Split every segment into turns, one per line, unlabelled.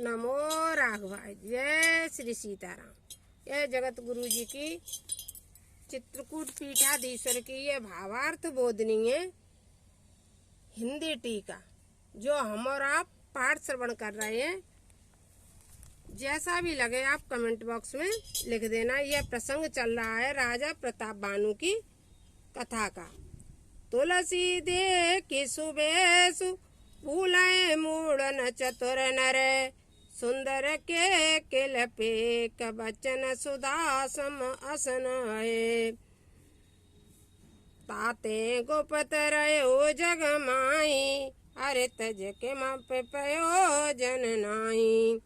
नमो राघवाय। जय श्री सीताराम। यह जगत गुरु जी की चित्रकूट पीठाधीश्वर की ये भावार्थ बोधनी है हिंदी टीका, जो हम और आप पाठ श्रवण कर रहे हैं। जैसा भी लगे आप कमेंट बॉक्स में लिख देना। यह प्रसंग चल रहा है राजा प्रताप बानू की कथा का। तुलसी दे की सुबेसु भूलाए मूढ़न चतुर नर, सुंदर के किल पेक बचन सुधा सम असन है। ताते गोपत रहो जग माई, अरे तज के मप प्रयोजन नाई।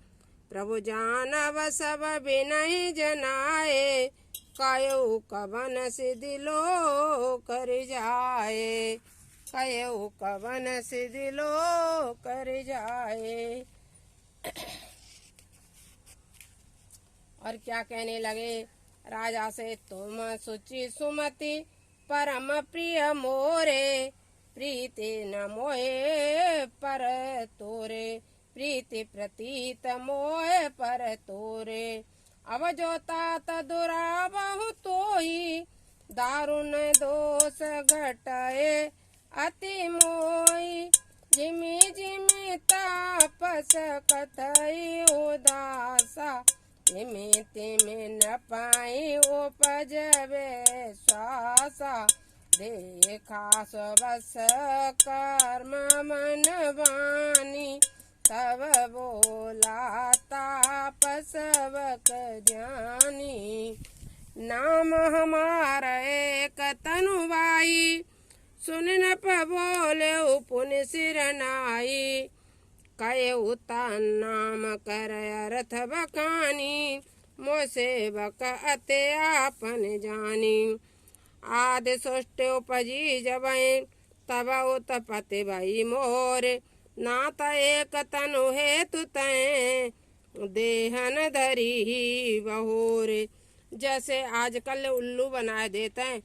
प्रभु जानव सब बिनहि जनाए, कायु कवन सिदिलो कर जाए। कायु कवन सिदिलो कर जाए। और क्या कहने लगे राजा से, तुम सुचि सुमति परम प्रिय मोरे, प्रीति न मोहे पर तोरे। प्रीति प्रतीत मोहे पर तोरे। अब जो तात दुरा बहु तोही, दारुण दोष घटाए अति मोही। जिमि जिमि तापस कथई उदासा, तिमि तिमि न पाई उपजवे श्वासा। देखा स्वस कर्म मन वाणी, तब बोला तापसवक ज्ञानी। नाम हमारा एक तनुबाई, सुन न बोले पुन सिर नाई। कहे उता नाम कर अर्थ बखानी, मोसे बक अते आपन जानी। आदि सृष्टि उपजी जबई, तब उत्पत्ति भई मोर। नात एक तनु हेतु तय, देहन धरी बहोर। जैसे आजकल उल्लू बनाए देते हैं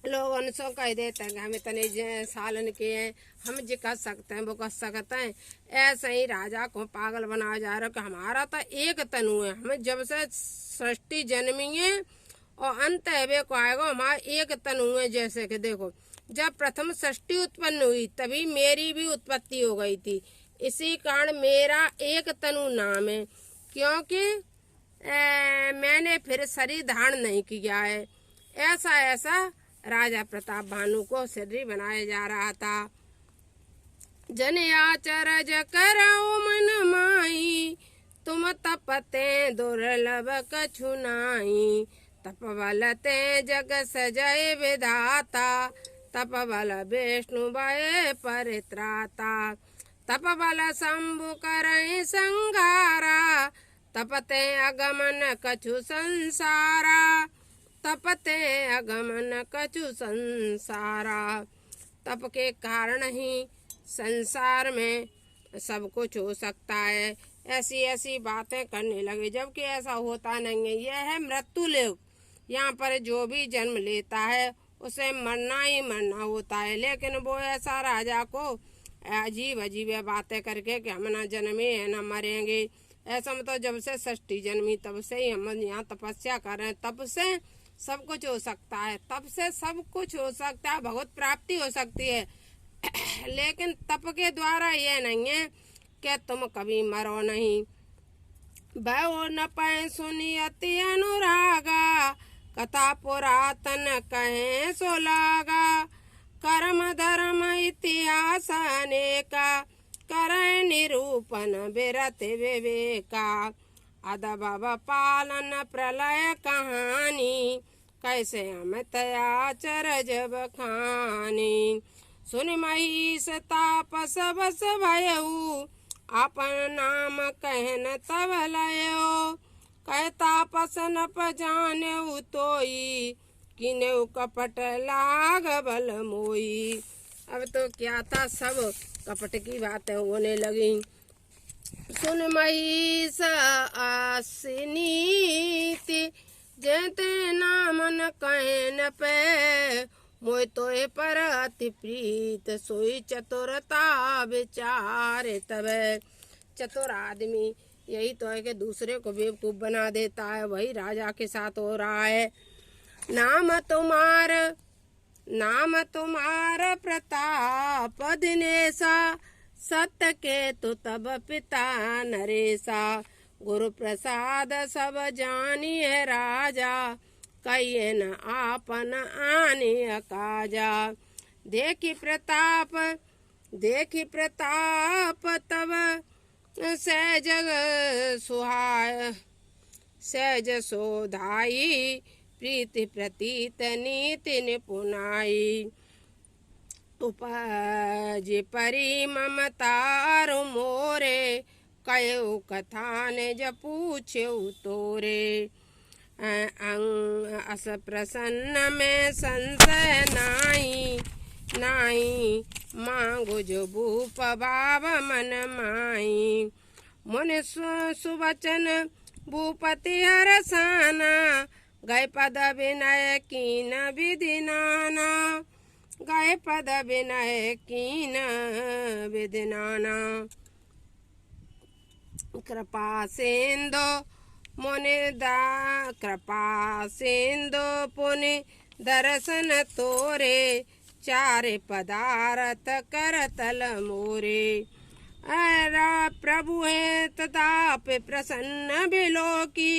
लोग, उनसे कह देते हैं कि हमें तने सालन के हैं, हम जी कर सकते हैं वो कर सकते हैं। ऐसे ही राजा को पागल बनाया जा रहा है कि हमारा तो एक तनु है, हमें जब से सृष्टि जन्मी है और अंत है वे को आएगा, हमारा एक तनु है। जैसे कि देखो, जब प्रथम सृष्टि उत्पन्न हुई तभी मेरी भी उत्पत्ति हो गई थी, इसी कारण मेरा एक तनु नाम है। क्योंकि मैंने फिर शरीर धारण नहीं किया है। ऐसा ऐसा राजा प्रताप भानु को शरीर बनाया जा रहा था। जन आचरज करो मन माई, तुम तपते दुर्लभ कछु नाई। तप बल ते जग सजय विधाता, तप बल विष्णु भय परित्राता। तप बल शंभु करहि संघारा, तपते अगमन कछु संसारा। तपते अगमन कछु संसारा। तप के कारण ही संसार में सब कुछ हो सकता है। ऐसी ऐसी बातें करने लगे, जबकि ऐसा होता नहीं है। यह है मृत्यु लोक। यहाँ पर जो भी जन्म लेता है उसे मरना ही मरना होता है। लेकिन वो ऐसा राजा को अजीब अजीब बातें करके कि हम ना जन्मे है ना मरेंगे। ऐसा मतलब जब से सृष्टि जन्मी तब से ही हम यहाँ तपस्या कर रहे हैं, तब से सब कुछ हो सकता है, तब से सब कुछ हो सकता है, भगवत प्राप्ति हो सकती है। लेकिन तप के द्वारा यह नहीं है कि तुम कभी मरो नहीं। भय न पाए सुनी अति अनुरागा, कथा पुरातन कहे सो लागा। कर्म धर्म इतिहास अनेका, करे निरूपण बिरत विवेका। अदब पालन प्रलय कहानी, कैसे हम तयाचर जब खानी। सुन महिष तापस बस भयऊ, आपन नाम कहन तब लयो। कह तापस न पजान्यऊ तोई, किन्यऊ कपट लाग बल मोई। अब तो क्या था, सब कपट की बातें होने लगी। सुन महिष आसिनीति, जेते नाम न कहन पे। मोय तोय पर अति प्रीत, सोई चतुरता विचार तब। चतुर आदमी यही तो है कि दूसरे को बेवकूफ बना देता है। वही राजा के साथ हो रहा है। नाम तुम्हार प्रताप दिनेशा, सत्य के तो तब पिता नरेशा। गुरु प्रसाद सब जानिए राजा, कहिए न आपन आने काजा। देखी प्रताप तब सहज सोधाई, प्रीति प्रतीत नीति निपुनाई। उपज परी ममतार मोरे, कयो कथा ने ज पूछे तोरे। अस प्रसन्न में संशय नाई, मांगो जो भूप भाव मन माई। मुनि सुवचन भूपति हरसाना, गए पद विनय कीन विधि नाना। गए पद विनय कीन विधि नाना। कृपा सिंधु पुनि दर्शन तोरे, चारे पदारथ करतल मोरे। प्रभु है तताप प्रसन्न बिलोकी,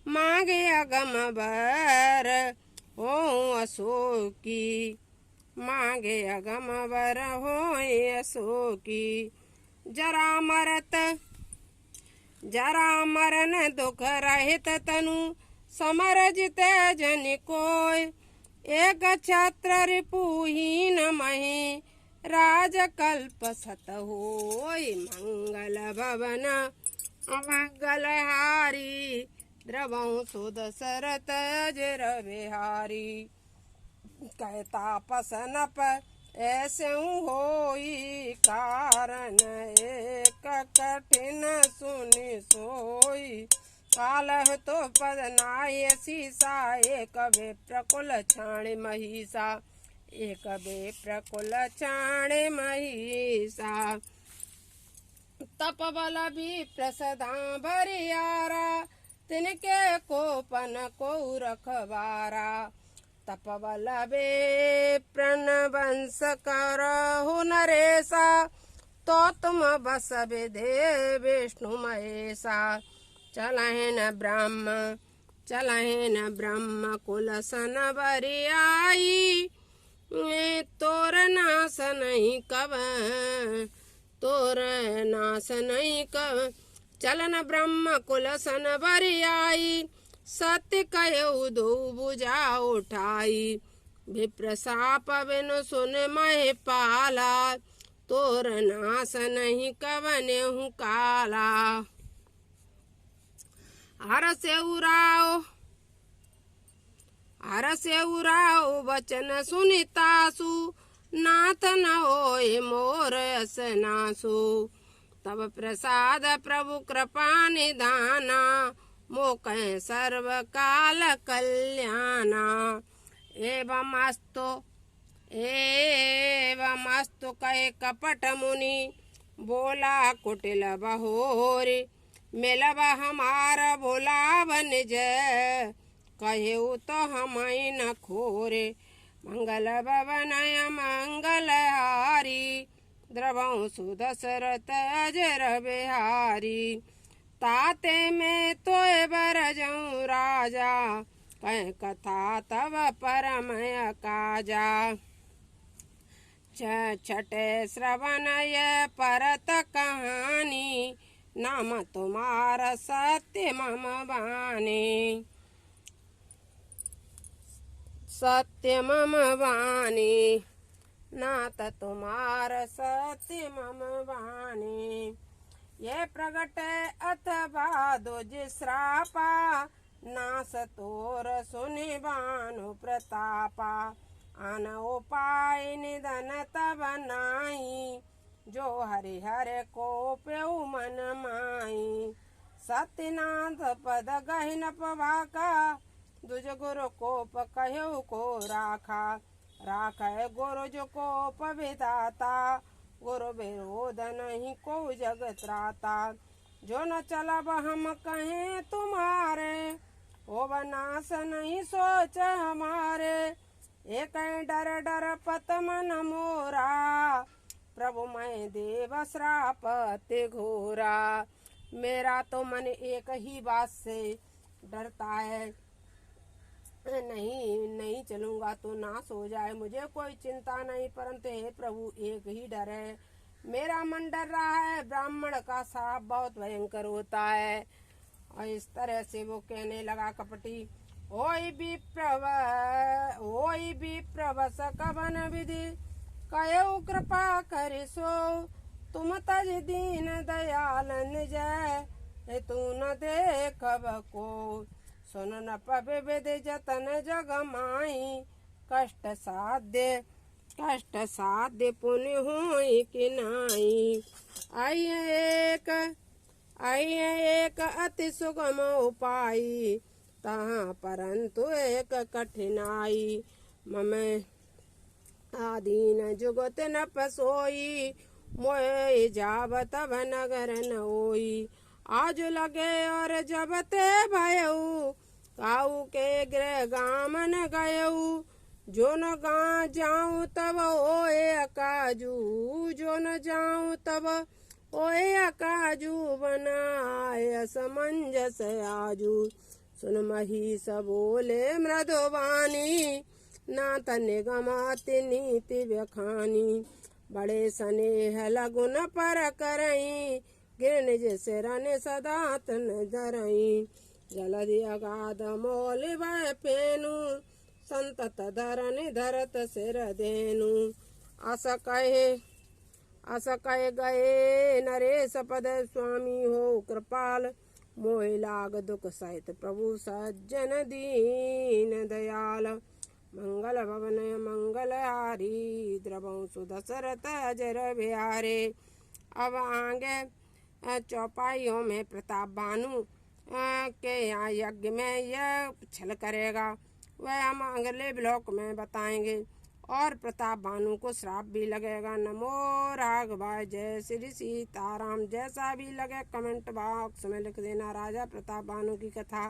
मांगे अगम बर हो अशोकी। मांगे अगम बर हो अशोकी। जरा मरण दुख रहित तनु, समर जित जन कोय। एक छत्र रिपुहीन मही, राजकल्प सत होय। मंगल भवन अमंगल हारी, द्रवहु सुदशरथ अजर बिहारी। कह तापस नप ऐसे होई, कारण एक कठिन सुनि सोई। कालह तो पद नाय सीसा, एक विप्रकुल छाण महिषा। एक विप्रकुल छाण महिषा। तप बल भी प्रसदा भरियारा, तिनके कोपन को रखवारा। तप बल बे प्रण वंश करहु नरेशा, तो तुम बस विधे विष्णु महेशा। चलहिन ब्रह्म कुल सन बरियाई, तोर नाश नहीं कव। चलन ब्रह्म कुल सन बरियाई, सत्य कयो दो बुझा उठाई। विप्र साप बिनु सुन मह पाला, तोर नाश नहीं कवनेहु काला। हर से उराओ वचन सुनितासु, नाथ न होए मोर असनासु। तब प्रसाद प्रभु कृपा निधाना, मोकह सर्व काल कल्याणा। एवमस्तु कहे कपट मुनि, बोला कुटिल बहोरी। मिलब हमार भोलाव निज, कहु तो हम न खोरे। मंगल भवन मंगल हारी, द्रवहु सुदशरथ अजर बिहारी। ताते में तोय बरजऊँ राजा, कह कथा तब परम काजा। छठे श्रवण ये परत कहानी, नाम तुम्हार सत्य मम वाणी। सत्य मम वाणी, नाथ तुम्हार सत्य मम वाणी। ये प्रगट अथवा दुज श्रापा, नास तोर सुनि भानु प्रतापा। आन उपाय निधन तब नाई, जो हरिहर को प्यऊ मन माई। सत्यनाथ पद गहिन पवाका, दुज गुरु कोप कहु को राखा। राख गुरु जो कोप विधाता, गुरु विरोध नहीं को जग त्राता, जो न चलब हम कहें तुम्हारे, हो बनास नहीं सोच हमारे। एक डर डर पत मन मोरा, प्रभु मैं देव श्राप ते घोरा। मेरा तो मन एक ही बात से डरता है, नहीं चलूंगा तो नाश हो जाए। मुझे कोई चिंता नहीं, परंतु हे प्रभु एक ही डर है। मेरा मन डर रहा है, ब्राह्मण का श्राप बहुत भयंकर होता है। और इस तरह से वो कहने लगा कपटी, ओई विप्रवस कवन विधि, कयऊ कृपा करे सो, तुम तज दीन दयाल निज, तू न देखब को। सुन न पबे विध जतन जग माई, कष्ट साध्य पुण्य होई कि नाई। आइए एक अति सुगम उपाय, तहाँ परंतु एक कठिनाई। मम आदीन जुगत न पसोई, मोए जाब तब नगर न होई। आज लगे और जब ते भयऊ, काऊ के गृह गाम न गयऊ। जो न गा जाऊं तब ओए अकाजू, जो न जाऊं तब ओए अकाजू। बनाए असमंजस आजू, सुन महिष बोले मृदुवानी, नाथ निगमाति नीति व्यखानी। बड़े स्नेह लगुन पर करई, गिर निज सिरन सदा तन धरई। जलधि अगाध मोल वह पेनु, संतत धरन धरत सिर देनु। अस कहे गए नरेश पद, स्वामी हो कृपाल। मोहि लाग दुख सहित प्रभु सज्जन दीन दयाल। मंगल भवन मंगल हारी, द्रवं सुदशरथ अजर बिहारे। अब आगे चौपाइयों में प्रताप बानु के यहाँ यज्ञ में यह छल करेगा, वह हम अगले ब्लॉक में बताएंगे। और प्रताप बानु को श्राप भी लगेगा। नमो राघवाय, जय श्री सीताराम। जैसा भी लगे कमेंट बॉक्स में लिख देना। राजा प्रताप बानु की कथा।